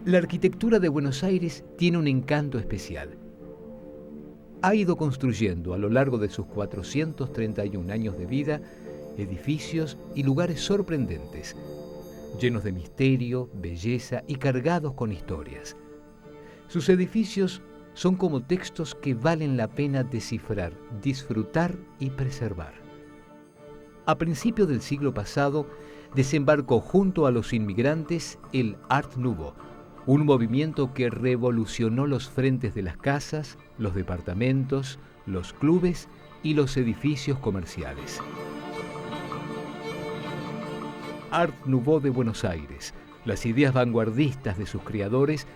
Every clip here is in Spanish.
La arquitectura de Buenos Aires tiene un encanto especial. Ha ido construyendo a lo largo de sus 431 años de vida edificios y lugares sorprendentes, llenos de misterio, belleza y cargados con historias. Sus edificios son como textos que valen la pena descifrar, disfrutar y preservar. A principios del siglo pasado, desembarcó junto a los inmigrantes el Art Nouveau, un movimiento que revolucionó los frentes de las casas, los departamentos, los clubes y los edificios comerciales. Art Nouveau de Buenos Aires, las ideas vanguardistas de sus creadores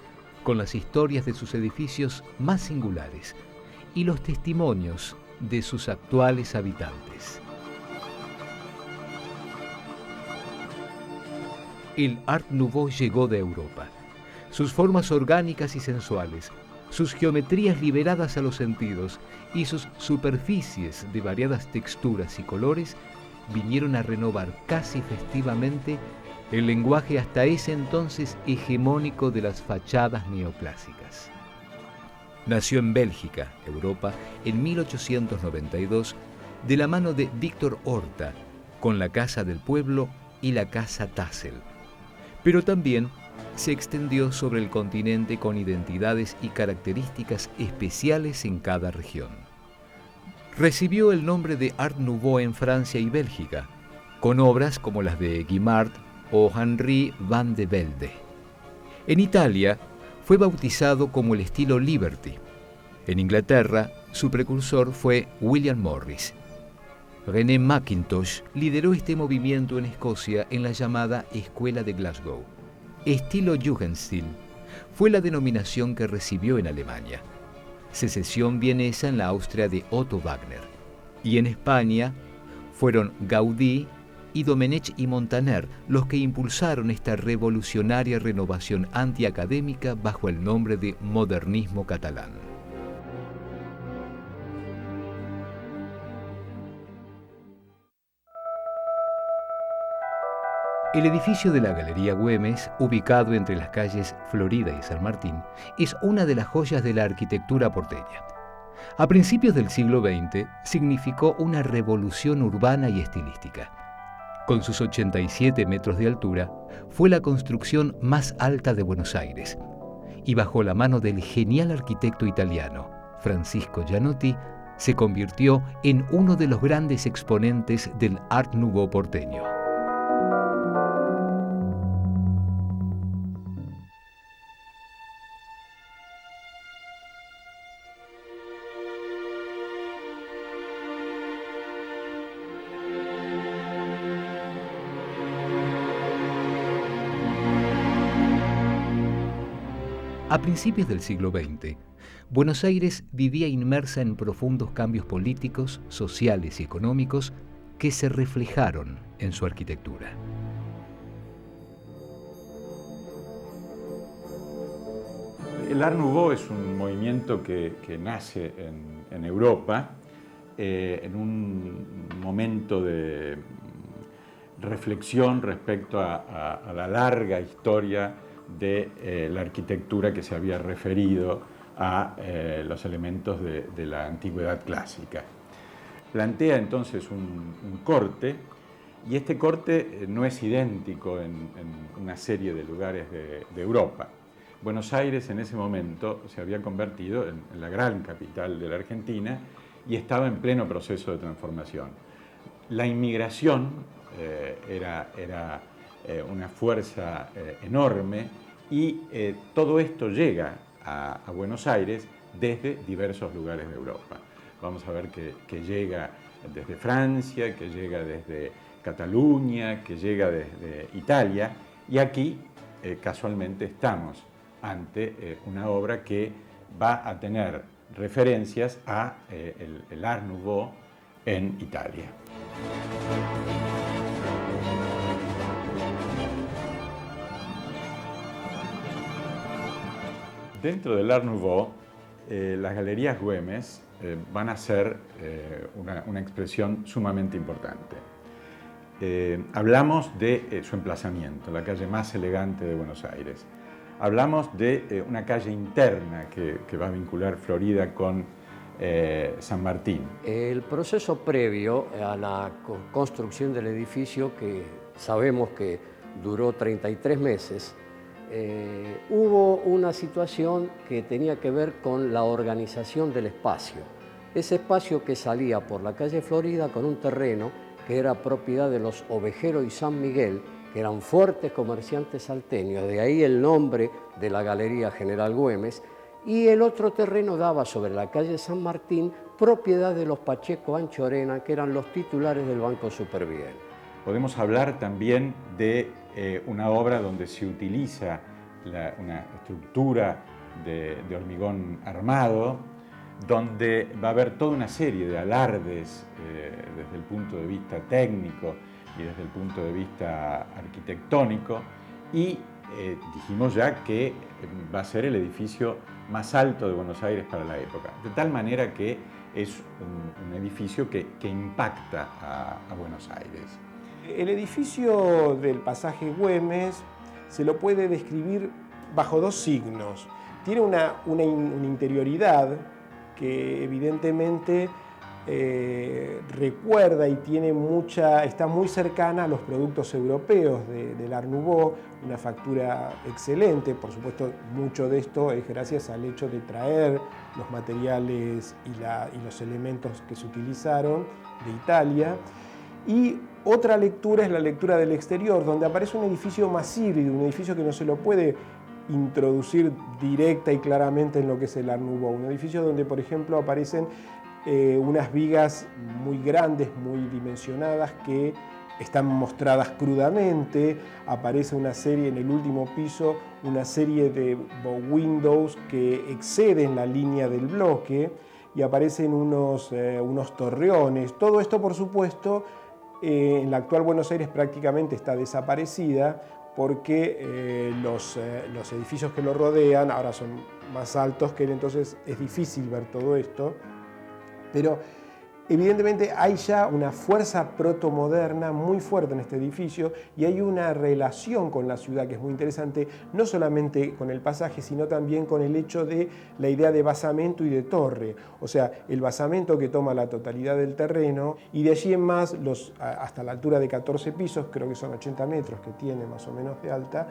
con las historias de sus edificios más singulares y los testimonios de sus actuales habitantes. El Art Nouveau llegó de Europa. Sus formas orgánicas y sensuales, sus geometrías liberadas a los sentidos y sus superficies de variadas texturas y colores vinieron a renovar casi festivamente el lenguaje hasta ese entonces hegemónico de las fachadas neoclásicas. Nació en Bélgica, Europa, en 1892, de la mano de Víctor Horta, con la Casa del Pueblo y la Casa Tassel. Pero también se extendió sobre el continente con identidades y características especiales en cada región. Recibió el nombre de Art Nouveau en Francia y Bélgica, con obras como las de Guimard o Henri van de Velde. En Italia fue bautizado como el estilo Liberty. En Inglaterra, su precursor fue William Morris. René Mackintosh lideró este movimiento en Escocia en la llamada Escuela de Glasgow. Estilo Jugendstil fue la denominación que recibió en Alemania. Secesión vienesa en la Austria de Otto Wagner. Y en España fueron Gaudí y Domenech y Montaner los que impulsaron esta revolucionaria renovación antiacadémica bajo el nombre de modernismo catalán. El edificio de la Galería Güemes, ubicado entre las calles Florida y San Martín, es una de las joyas de la arquitectura porteña. A principios del siglo XX, significó una revolución urbana y estilística. Con sus 87 metros de altura, fue la construcción más alta de Buenos Aires, y bajo la mano del genial arquitecto italiano, Francisco Gianotti, se convirtió en uno de los grandes exponentes del Art Nouveau porteño. A principios del siglo XX, Buenos Aires vivía inmersa en profundos cambios políticos, sociales y económicos que se reflejaron en su arquitectura. El Art Nouveau es un movimiento que nace en Europa en un momento de reflexión respecto a la larga historia de la arquitectura que se había referido a los elementos de la antigüedad clásica. Plantea entonces un corte, y este corte no es idéntico en una serie de lugares de Europa. Buenos Aires en ese momento se había convertido en la gran capital de la Argentina, y estaba en pleno proceso de transformación. La inmigración era una fuerza enorme y todo esto llega a Buenos Aires desde diversos lugares de Europa. Vamos a ver que llega desde Francia, que llega desde Cataluña, que llega desde Italia, y aquí casualmente estamos ante una obra que va a tener referencias a el Art Nouveau en Italia. Dentro del Art Nouveau, las galerías Güemes van a ser una expresión sumamente importante. Hablamos de su emplazamiento, la calle más elegante de Buenos Aires. Hablamos de una calle interna que va a vincular Florida con San Martín. El proceso previo a la construcción del edificio, que sabemos que duró 33 meses, hubo una situación que tenía que ver con la organización del espacio. Ese espacio que salía por la calle Florida con un terreno que era propiedad de los Ovejero y San Miguel, que eran fuertes comerciantes salteños, de ahí el nombre de la Galería General Güemes, y el otro terreno daba sobre la calle San Martín, propiedad de los Pacheco Anchorena, que eran los titulares del Banco Superviel. Podemos hablar también de una obra donde se utiliza una estructura de hormigón armado, donde va a haber toda una serie de alardes desde el punto de vista técnico y desde el punto de vista arquitectónico, y dijimos ya que va a ser el edificio más alto de Buenos Aires para la época, de tal manera que es un edificio que impacta a Buenos Aires. El edificio del pasaje Güemes se lo puede describir bajo dos signos. Tiene una interioridad que evidentemente recuerda y está muy cercana a los productos europeos del Art Nouveau, una factura excelente. Por supuesto, mucho de esto es gracias al hecho de traer los materiales y los elementos que se utilizaron de Italia. Y otra lectura es la lectura del exterior, donde aparece un edificio más híbrido, un edificio que no se lo puede introducir directa y claramente en lo que es el Art Nouveau. Un edificio donde, por ejemplo, aparecen unas vigas muy grandes, muy dimensionadas, que están mostradas crudamente. Aparece una serie, en el último piso, una serie de windows que exceden la línea del bloque, y aparecen unos torreones. Todo esto, por supuesto, en la actual Buenos Aires prácticamente está desaparecida, porque los edificios que lo rodean ahora son más altos que él, entonces es difícil ver todo esto. Pero evidentemente hay ya una fuerza protomoderna muy fuerte en este edificio, y hay una relación con la ciudad que es muy interesante, no solamente con el pasaje, sino también con el hecho de la idea de basamento y de torre. O sea, el basamento que toma la totalidad del terreno, y de allí en más, hasta la altura de 14 pisos, creo que son 80 metros que tiene más o menos de alta,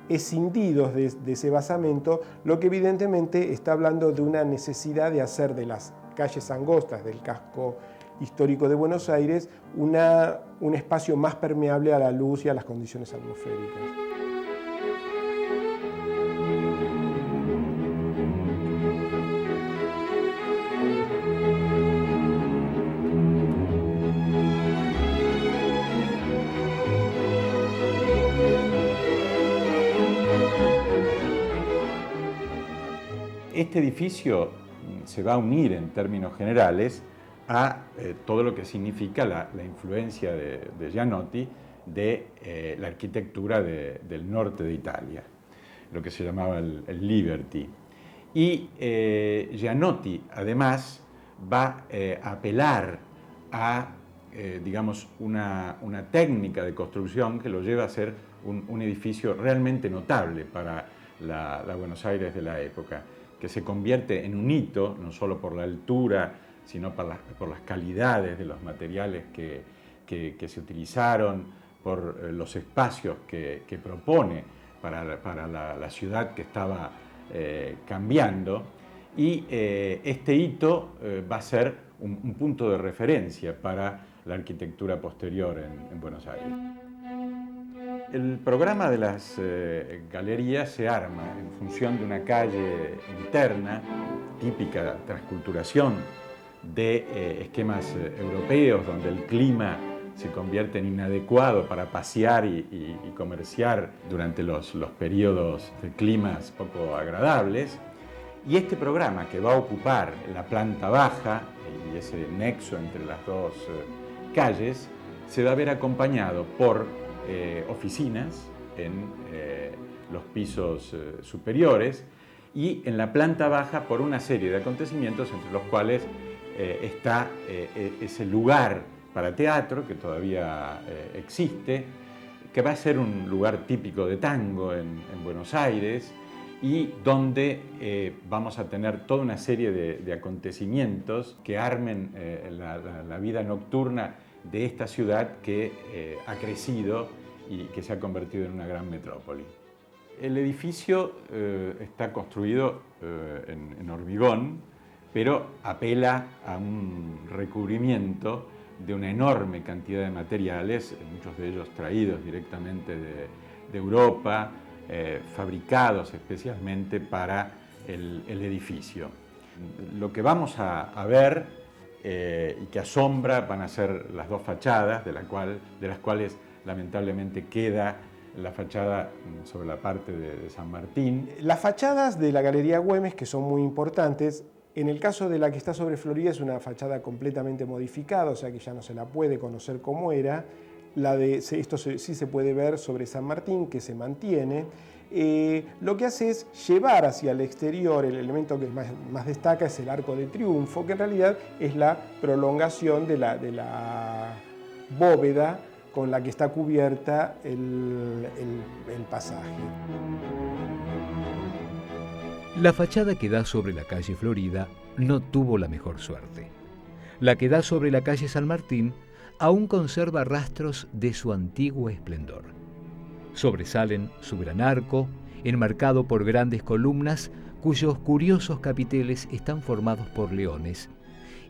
escindidos de ese basamento, lo que evidentemente está hablando de una necesidad de hacer de las calles angostas del casco histórico de Buenos Aires un espacio más permeable a la luz y a las condiciones atmosféricas. Este edificio se va a unir en términos generales a todo lo que significa la influencia de Gianotti de la arquitectura del norte de Italia, lo que se llamaba el Liberty. Y Gianotti, además, va a apelar a, digamos, una técnica de construcción que lo lleva a ser un edificio realmente notable para la Buenos Aires de la época, que se convierte en un hito, no solo por la altura, sino por las calidades de los materiales que se utilizaron, por los espacios que propone para la ciudad que estaba cambiando, y este hito va a ser un punto de referencia para la arquitectura posterior en Buenos Aires. El programa de las galerías se arma en función de una calle interna, típica transculturación de esquemas europeos, donde el clima se convierte en inadecuado para pasear y comerciar durante los periodos de climas poco agradables. Y este programa, que va a ocupar la planta baja y ese nexo entre las dos calles, se va a ver acompañado por oficinas en los pisos superiores y en la planta baja por una serie de acontecimientos, entre los cuales está ese lugar para teatro que todavía existe, que va a ser un lugar típico de tango en Buenos Aires, y donde vamos a tener toda una serie de acontecimientos que armen la vida nocturna de esta ciudad que ha crecido y que se ha convertido en una gran metrópoli. El edificio está construido en hormigón, pero apela a un recubrimiento de una enorme cantidad de materiales, muchos de ellos traídos directamente de Europa, fabricados especialmente para el edificio. Lo que vamos a ver y que asombra van a ser las dos fachadas, de las cuales lamentablemente queda la fachada sobre la parte de San Martín. Las fachadas de la Galería Güemes, que son muy importantes, en el caso de la que está sobre Florida es una fachada completamente modificada, o sea que ya no se la puede conocer como era. Esto sí se puede ver sobre San Martín, que se mantiene. Lo que hace es llevar hacia el exterior, el elemento que más destaca es el Arco de Triunfo, que en realidad es la prolongación de la bóveda con la que está cubierta el pasaje. La fachada que da sobre la calle Florida no tuvo la mejor suerte. La que da sobre la calle San Martín aún conserva rastros de su antiguo esplendor. Sobresalen su gran arco, enmarcado por grandes columnas cuyos curiosos capiteles están formados por leones,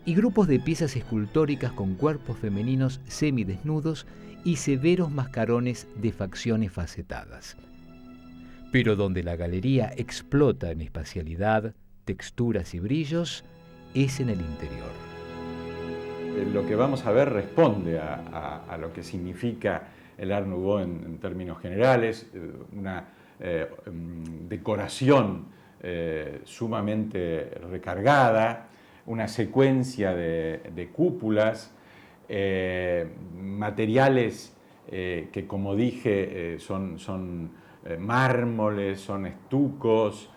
y grupos de piezas escultóricas con cuerpos femeninos semidesnudos y severos mascarones de facciones facetadas. Pero donde la galería explota en espacialidad, texturas y brillos, es en el interior. Lo que vamos a ver responde a lo que significa el Art Nouveau en términos generales, una decoración sumamente recargada, una secuencia de cúpulas, materiales que, como dije, son mármoles, son estucos,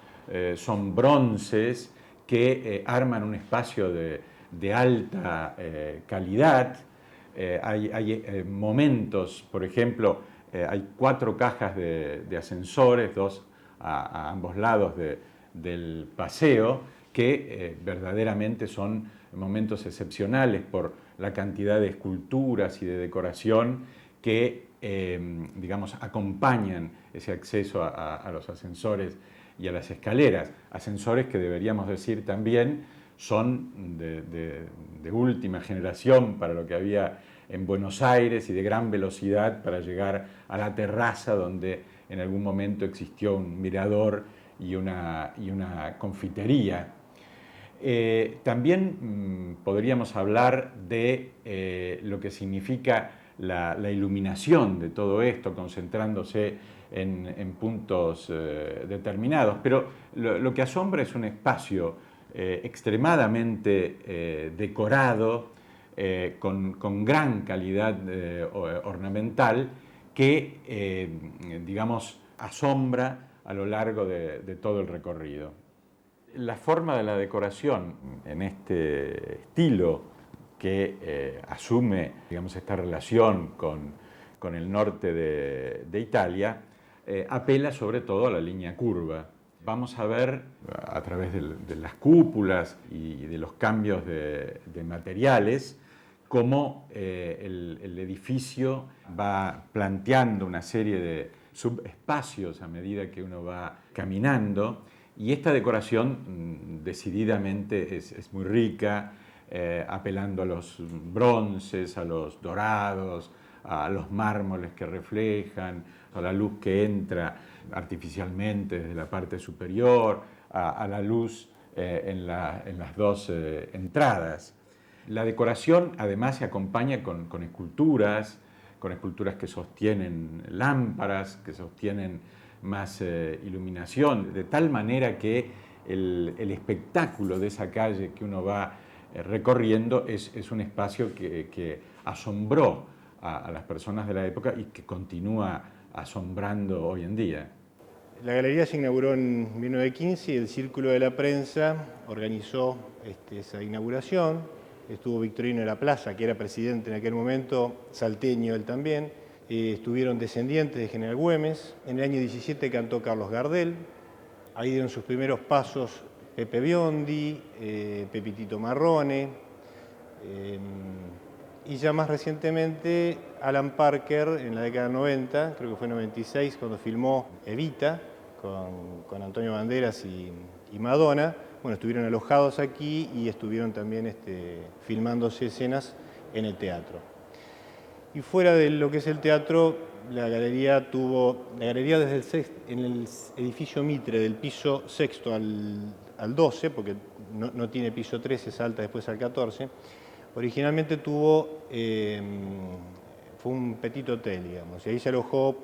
son bronces que arman un espacio de alta calidad. Hay momentos, por ejemplo, hay 4 cajas de ascensores, 2 a ambos lados del paseo, que verdaderamente son momentos excepcionales por la cantidad de esculturas y de decoración que, digamos, acompañan ese acceso a los ascensores y a las escaleras. Ascensores que deberíamos decir también son de última generación para lo que había en Buenos Aires y de gran velocidad para llegar a la terraza donde en algún momento existió un mirador y una confitería. También podríamos hablar de lo que significa la iluminación de todo esto, concentrándose en puntos determinados, pero lo que asombra es un espacio extremadamente decorado, con gran calidad ornamental, que, digamos, asombra a lo largo de todo el recorrido. La forma de la decoración en este estilo que asume, digamos, esta relación con el norte de Italia, apela sobre todo a la línea curva. Vamos a ver a través de las cúpulas y de los cambios de materiales cómo el edificio va planteando una serie de subespacios a medida que uno va caminando, Y esta decoración decididamente es muy rica, apelando a los bronces, a los dorados, a los mármoles que reflejan, a la luz que entra artificialmente desde la parte superior, a la luz en las dos entradas. La decoración además se acompaña con esculturas que sostienen lámparas, que sostienen más iluminación, de tal manera que el espectáculo de esa calle que uno va recorriendo es un espacio que asombró a las personas de la época y que continúa asombrando hoy en día. La galería se inauguró en 1915 y el Círculo de la Prensa organizó esa inauguración. Estuvo Victorino de la Plaza, que era presidente en aquel momento, salteño él también. Estuvieron descendientes de General Güemes. En el año 17 cantó Carlos Gardel. Ahí dieron sus primeros pasos Pepe Biondi, Pepitito Marrone, y ya más recientemente Alan Parker en la década del 90, creo que fue en 96, cuando filmó Evita con Antonio Banderas y Madonna. Bueno, estuvieron alojados aquí y estuvieron también filmándose escenas en el teatro. Y fuera de lo que es el teatro, la galería desde en el edificio Mitre, del piso sexto al 12, porque no tiene piso 13, salta después al 14, originalmente fue un petit hotel, digamos, y ahí se alojó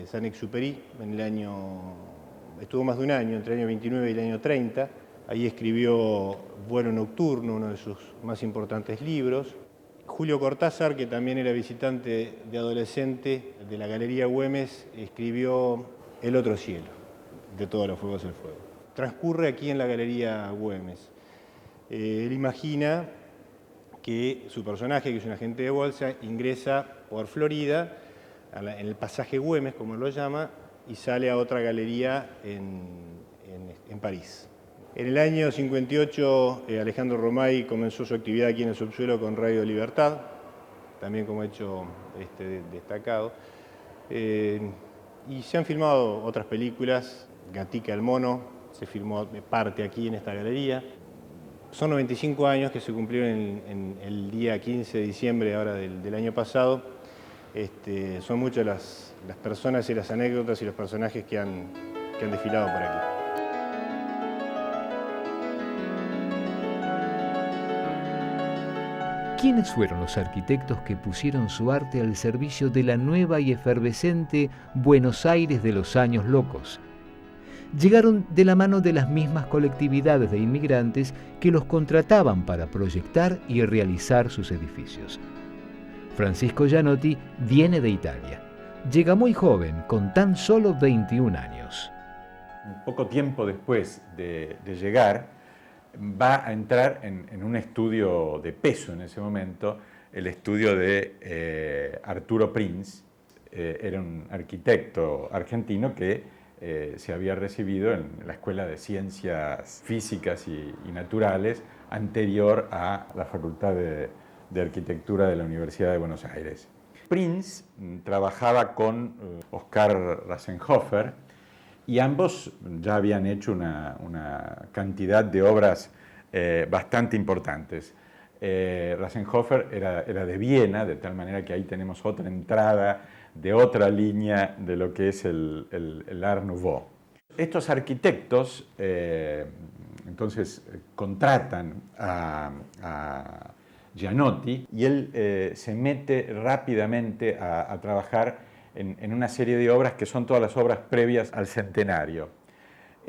Saint-Exupéry estuvo más de un año, entre el año 29 y el año 30, ahí escribió Vuelo Nocturno, uno de sus más importantes libros. Julio Cortázar, que también era visitante de adolescente de la Galería Güemes, escribió El Otro Cielo, de Todos los Fuegos del Fuego. Transcurre aquí en la Galería Güemes. Él imagina que su personaje, que es un agente de bolsa, ingresa por Florida, en el pasaje Güemes, como él lo llama, y sale a otra galería en París. En el año 58, Alejandro Romay comenzó su actividad aquí en el subsuelo con Radio Libertad, también como hecho destacado. Y se han filmado otras películas, Gatica el Mono, se filmó parte aquí en esta galería. Son 95 años que se cumplieron en el día 15 de diciembre ahora del año pasado. Son muchas las personas y las anécdotas y los personajes que han desfilado por aquí. ¿Quiénes fueron los arquitectos que pusieron su arte al servicio de la nueva y efervescente Buenos Aires de los años locos? Llegaron de la mano de las mismas colectividades de inmigrantes que los contrataban para proyectar y realizar sus edificios. Francisco Gianotti viene de Italia. Llega muy joven, con tan solo 21 años. Poco tiempo después de llegar, va a entrar en un estudio de peso en ese momento, el estudio de Arturo Prinz. Era un arquitecto argentino que se había recibido en la Escuela de Ciencias Físicas y Naturales, anterior a la Facultad de Arquitectura de la Universidad de Buenos Aires. Prinz trabajaba con Oscar Rasenhofer, y ambos ya habían hecho una cantidad de obras bastante importantes. Rasenhofer era de Viena, de tal manera que ahí tenemos otra entrada de otra línea de lo que es el Art Nouveau. Estos arquitectos entonces contratan a Gianotti y él se mete rápidamente a trabajar en una serie de obras que son todas las obras previas al centenario.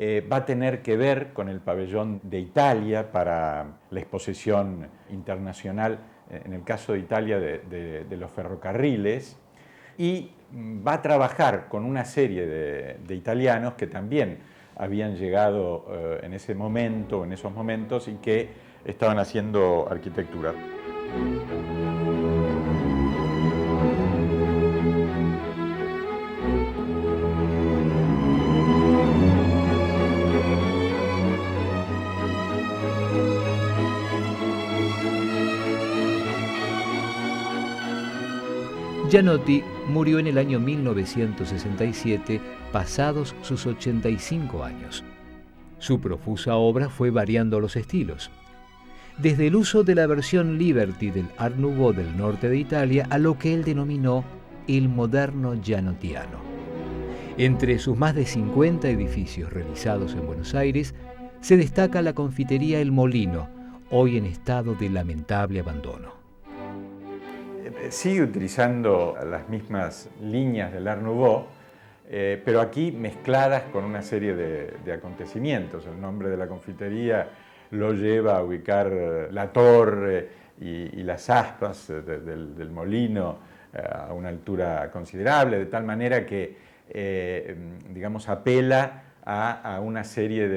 Va a tener que ver con el pabellón de Italia para la exposición internacional, en el caso de Italia, de los ferrocarriles, y va a trabajar con una serie de italianos que también habían llegado en ese momento, en esos momentos, y que estaban haciendo arquitectura. Gianotti murió en el año 1967, pasados sus 85 años. Su profusa obra fue variando los estilos, desde el uso de la versión Liberty del Art Nouveau del norte de Italia a lo que él denominó el moderno gianottiano. Entre sus más de 50 edificios realizados en Buenos Aires, se destaca la confitería El Molino, hoy en estado de lamentable abandono. Sigue utilizando las mismas líneas del Art Nouveau, pero aquí mezcladas con una serie de acontecimientos. El nombre de la confitería lo lleva a ubicar la torre y las aspas del molino a una altura considerable, de tal manera que, digamos, apela a una serie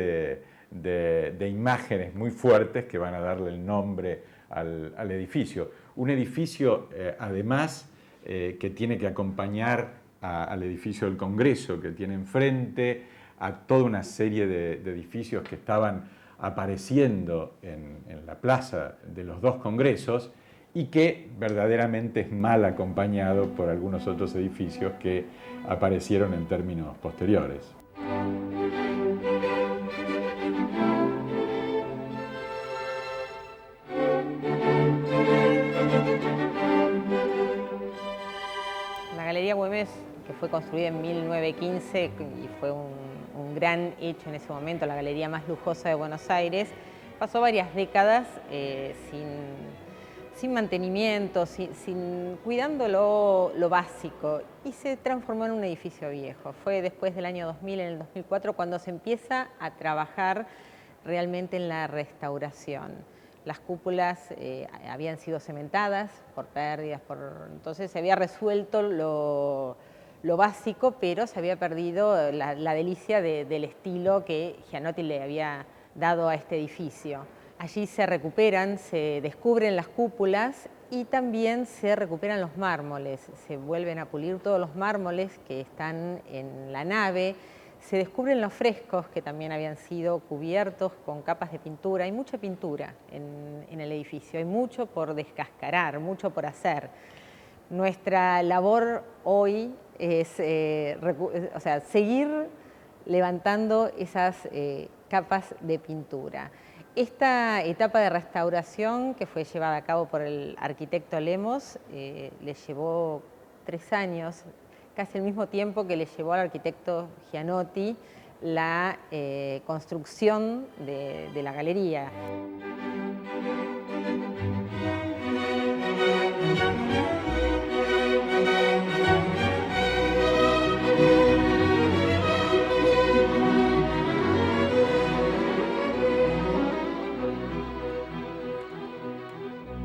de imágenes muy fuertes que van a darle el nombre al edificio. Un edificio, además, que tiene que acompañar al edificio del Congreso, que tiene enfrente a toda una serie de edificios que estaban apareciendo en la plaza de los dos congresos y que verdaderamente es mal acompañado por algunos otros edificios que aparecieron en términos posteriores. La Galería Güemes, que fue construida en 1915 y fue un gran hecho en ese momento, la galería más lujosa de Buenos Aires, pasó varias décadas sin mantenimiento, cuidando lo básico, y se transformó en un edificio viejo. Fue después del año 2000, en el 2004, cuando se empieza a trabajar realmente en la restauración. Las cúpulas habían sido cementadas por pérdidas, entonces se había resuelto lo básico, pero se había perdido la delicia del estilo que Gianotti le había dado a este edificio. Allí se recuperan, se descubren las cúpulas y también se recuperan los mármoles. Se vuelven a pulir todos los mármoles que están en la nave. Se descubren los frescos que también habían sido cubiertos con capas de pintura. Hay mucha pintura en el edificio, hay mucho por descascarar, mucho por hacer. Nuestra labor hoy es seguir levantando esas capas de pintura. Esta etapa de restauración, que fue llevada a cabo por el arquitecto Lemos, le llevó 3 años, casi el mismo tiempo que le llevó al arquitecto Gianotti la construcción de la galería.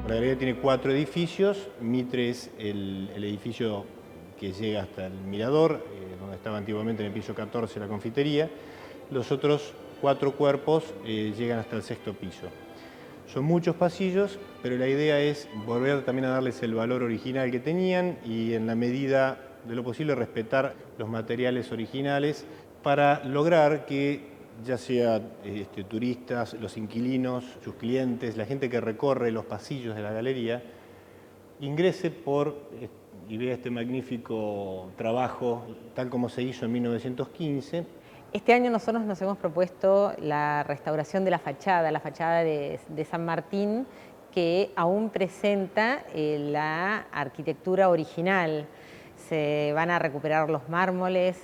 La galería tiene 4 edificios. Mitre es el edificio que llega hasta el mirador, donde estaba antiguamente en el piso 14 la confitería. Los otros 4 cuerpos llegan hasta el 6º piso. Son muchos pasillos, pero la idea es volver también a darles el valor original que tenían y, en la medida de lo posible, respetar los materiales originales para lograr que ya sea turistas, los inquilinos, sus clientes, la gente que recorre los pasillos de la galería, ingrese y vea este magnífico trabajo tal como se hizo en 1915. Este año nosotros nos hemos propuesto la restauración de la fachada de San Martín, que aún presenta la arquitectura original. Se van a recuperar los mármoles,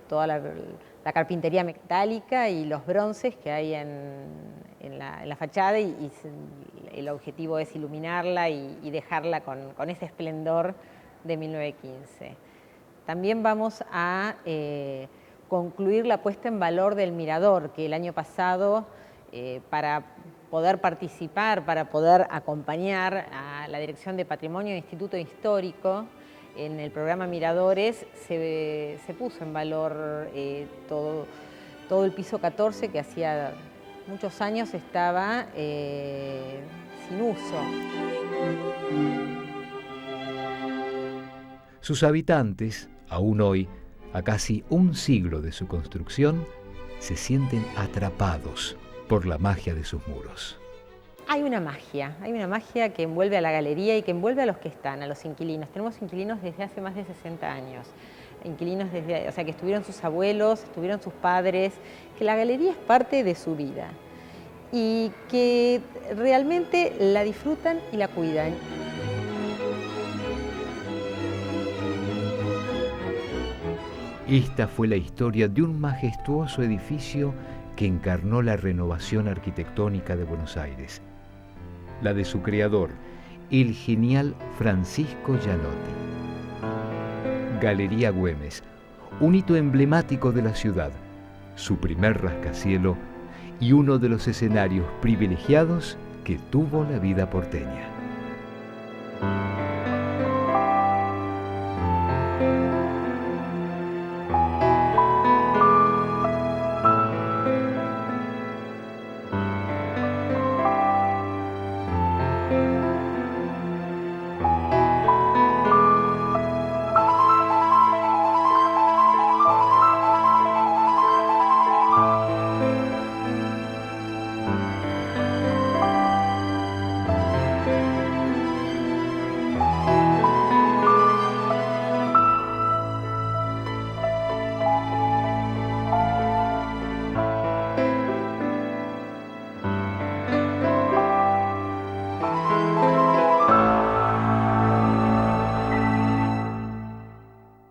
toda la carpintería metálica y los bronces que hay en la fachada, y el objetivo es iluminarla y dejarla con ese esplendor de 1915. También vamos a concluir la puesta en valor del mirador, que el año pasado, para poder participar, para poder acompañar a la Dirección de Patrimonio e Instituto Histórico en el programa Miradores, se puso en valor todo el piso 14, que hacía muchos años estaba sin uso. Sus habitantes, aún hoy, a casi un siglo de su construcción, se sienten atrapados por la magia de sus muros. Hay una magia que envuelve a la galería y que envuelve a los que están, a los inquilinos. Tenemos inquilinos desde hace más de 60 años. inquilinos desde, o sea, que estuvieron sus abuelos, estuvieron sus padres, que la galería es parte de su vida y que realmente la disfrutan y la cuidan. Esta fue la historia de un majestuoso edificio que encarnó la renovación arquitectónica de Buenos Aires, la de su creador, el genial Francisco Gianotti. Galería Güemes, un hito emblemático de la ciudad, su primer rascacielos y uno de los escenarios privilegiados que tuvo la vida porteña.